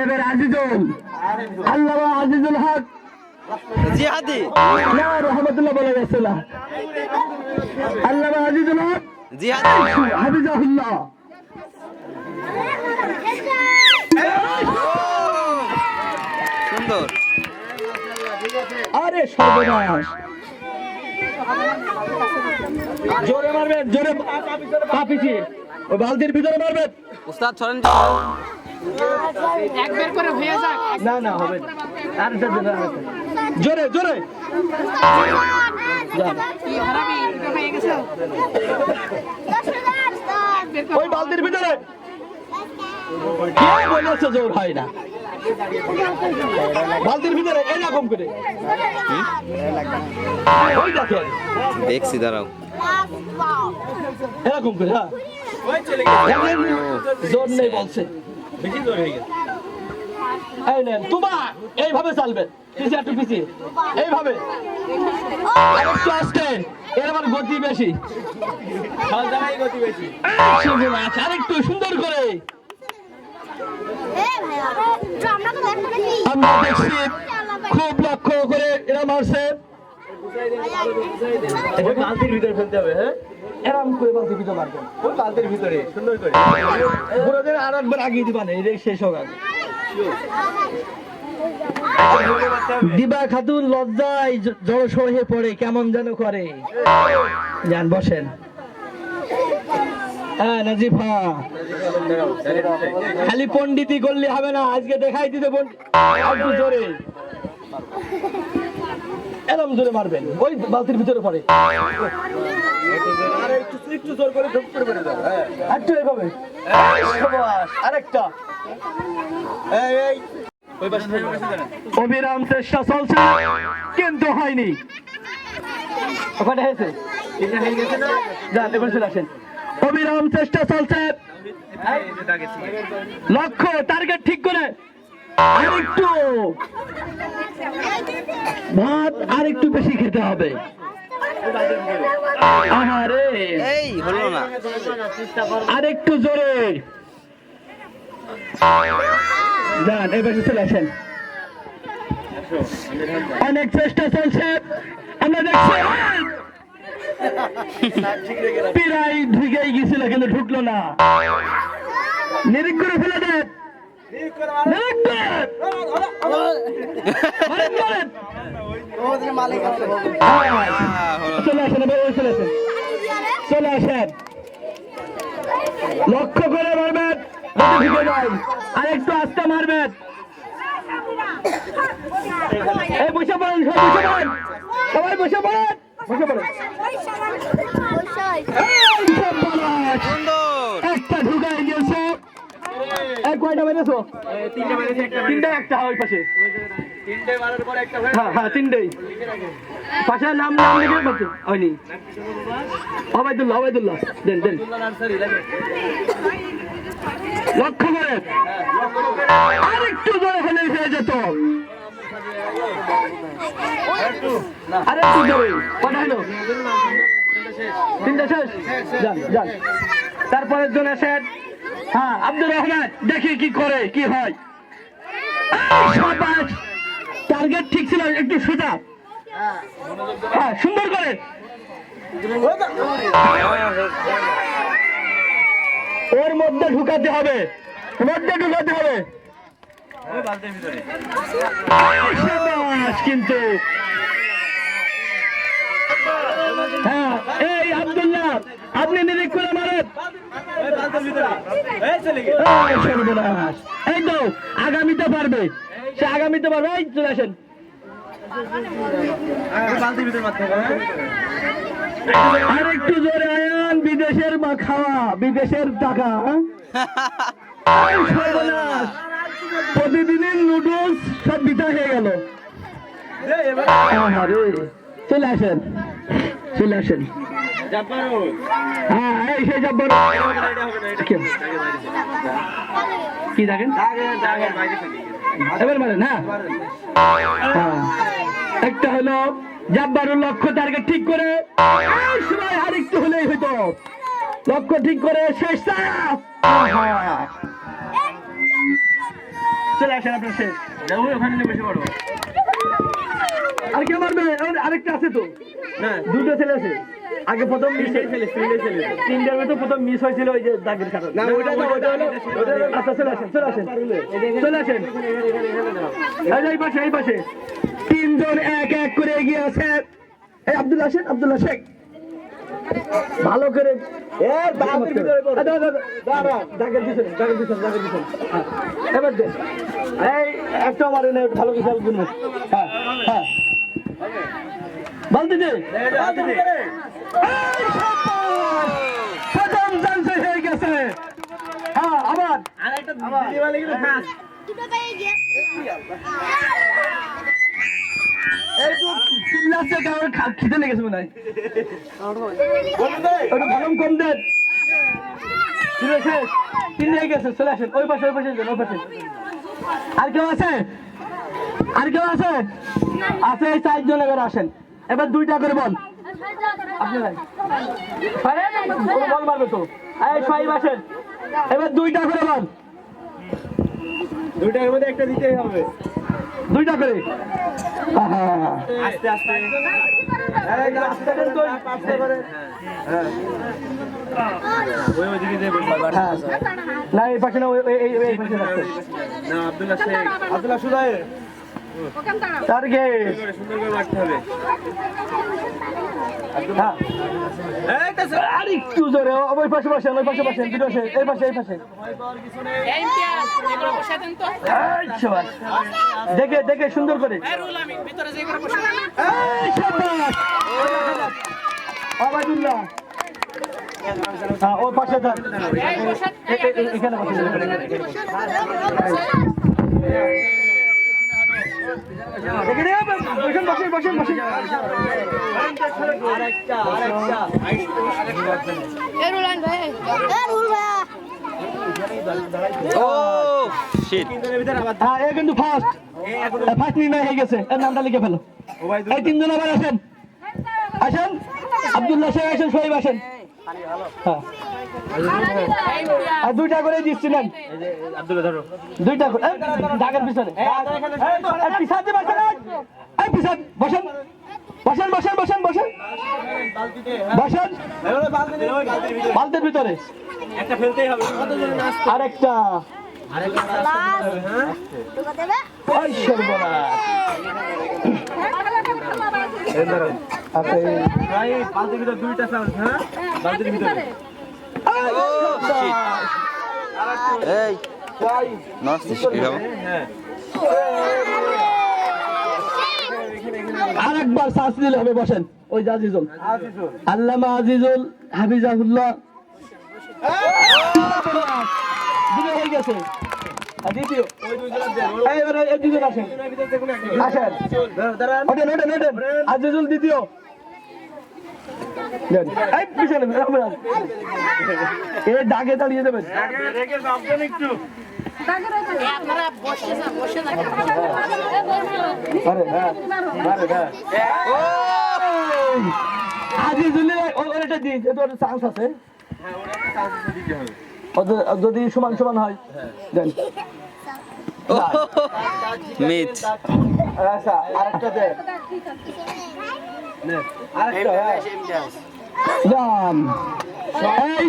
এবার আজিজুল, আল্লামা আজিজুল হক জিহাদি না রহমতুল্লাহ বলে গেছিল। আল্লামা আজিজুল হক জিহাদি হাফিজাহুল্লাহ। সুন্দর। আরে সর্বনাশ, জোরে মারবেন, জোরে পা পিছিয়ে ওই বালতির ভিতরে মারবেন। উস্তাদ ছড়েন একবার করে হয়ে যাক। না না হবে না। আর জোরে জোরে কি হারাবি হয়ে গেছে। ওই বালতির ভিতরে কে বলেছে জোর হয় না? বালতির ভিতরে এরকম করে ওই দেখেন দেখছি, দাঁড়াও। এরকম করে। হ্যাঁ জোর নেই বলছে, বেশি জোর হয়ে গেছে। এই নেন তোমা, এইভাবে চালবেন, পিছিয়ে একটু পিছিয়ে, এইভাবে আরেকটু আস্তে, এর আবার গতি বেশি, আরেকটু সুন্দর করে। আমরা দেখছি খুব লক্ষ্য করে এরা মারছে। বালতির ভিতরে ফেলতে হবে। হ্যাঁ এরকম করে বালতির ভিতরে মারবেন, ওই বালতির ভিতরে সুন্দর করে বুড়োদের আর একবার আগিয়ে দিবা না, এই শেষ হোক আগে। দিবা খাতুন লজ্জায় জড়সড় হয়ে পড়ে, কেমন যেন করে। যান বসেন। হ্যাঁ নাজিফা, খালি পন্ডিতি করলে হবে না, আজকে দেখাই দিতে একটু জোরে, এরম জোরে মারবেন, ওই বালতির ভিতরে পড়ে। একটু জোর করে একটু এভাবে। আরেকটা অবিরাম চেষ্টা চলছে কিন্তু হয়নি। ওখানে হয়েছে, যান এবার চলে আসেন। অবিরাম চেষ্টা চলছে, লক্ষ্য টার্গেট ঠিক করে। আরেকটু ভাত আরেকটু বেশি খেতে হবে। আহারে এই হলো না। আরেকটু জোরে যান, এবার চলে আসেন। অনেক চেষ্টা চলছে, আমরা দেখছি প্রায় ঢুকেই গেছিল কিন্তু ঢুকলো না। নিরিখ করে ফেলে দেন, চলে আসেন, চলে আসেন, চলে আসেন। লক্ষ্য করে মারবেন, আর একটু আস্তে মারবেন। এই বসে পড়েন, সবাই বসে পড়েন, বসে পড়েন। একটা ঢুকাই গেছে। কয়টা বেরিয়েছো? তিনটা, একটা ওই পাশে। হ্যাঁ হ্যাঁ তিনটেই পাশে নাম লিখে বলছে হয়নি। অবাইদুল্লাহ, অবাইদুল্লাহ দেন দেন। লক্ষ্য করে আরেকটু জোরে হলেই হয়ে যেত। আরেকটু জোরে। কটা হলো? তিনটা শেষ। যান যান, তারপরের জন্য শেষ। হ্যাঁ আব্দুর রহমান, দেখি কি করে, কি হয়। টার্গেট ঠিক ছিল, একটু সোজা। হ্যাঁ সুন্দর করে। ওর মধ্যে ঢুকাতে হবে, মধ্যে ঢুকাতে হবে কিন্তু। হ্যাঁ এই আব্দুল্লাহ, আপনি নিরিখ করে মারেন। এই তো আগামীতে পারবে, সে আগামীতে পারবে। এই চলে আসেন। আর একটু জোরে আয়ান, বিদেশের মা খাওয়া, বিদেশের টাকা। প্রতিদিনের নুডলস সব বিতা হয়ে গেল। চলে আসেন, চলে আসেন। হ্যাঁ এই সেই জব্বর কি দেখেন এবার মারেন। হ্যাঁ একটা হলো জাব্বারুল, লক্ষ্য টার্গেট ঠিক করে। সময় আর একটু হলেই হইতো, লক্ষ্য ঠিক করে শেষ। চলে আসেন আপনার শেষ ওখানে নিয়ে বসে পড়ো আর কে মারবে আরেকটা আছে তো দুটো ছেলে আছে আগে প্রথম মিস হয়েছিল তিনটার মধ্যে প্রথম মিস হয়েছিল ওই যে দাগের কারণে আচ্ছা চলে আসেন এই পাশে তিনজন এক এক করে এগিয়ে আছে এই আব্দুল্লাহ শেখ ভালো করে দাগের পিছনে এবার দে এই একটা মারে না ভালো খেয়াল করুন হ্যাঁ বলতে দে প্রথম চান্স হয়ে গেছে হ্যাঁ আবার খিদে লেগেছে মনে হয় গরম কম দেন তিন হয়ে গেছে চলে আসেন ওই পাশে আর কেউ আছে আছে এই 4 জন এবার আসেন এবার 2টা করে বল আপনি বল মারবে তো এই সবাই আসেন এবার 2টা করে বল 2টার মধ্যে একটা দিতেই হবে 2টা করে আস্তে করে না এই পাশে না এই পাশে না আব্দুল্লাহ সুদাই টার্গেট সুন্দর করে মারতে হবে আরেকটু জোরে ওই পাশে বসেন দুটো আছে এই পাশে দেখে সুন্দর করে আবাদুল্লাহ ওই পাশে এখানে বসেন কিন্তু ফার্স্ট নির্ণয় হয়ে গেছে এর নামটা লিখে ফেলো এই 3 জন আবার আসেন আব্দুল্লাহ শেখ আসেন সোহেব আসেন আর 2টা করে দিচ্ছি নেন আব্দুল্লাহ ধরো 2টা করে দাগের পিছনে পিছাতে পারছেন বসেন বালতির ভিতরে একটা ফেলতেই হবে আরেকটা বালতির ভিতরে 2টা চান্স হ্যাঁ বালতির ভিতরে এই নষ্ট হয়ে আরেকবার শ্বাস দিলে হবে বসেন ওই আজিজুল আল্লামা আজিজুল হাফিজাহুল্লাহ হয়ে গেছে দ্বিতীয় আজিজুল দ্বিতীয় দাগে দাঁড়িয়ে দেবেন চান্স আছে যদি সমান হয় দেন মিট আচ্ছা আরেকটা দে এই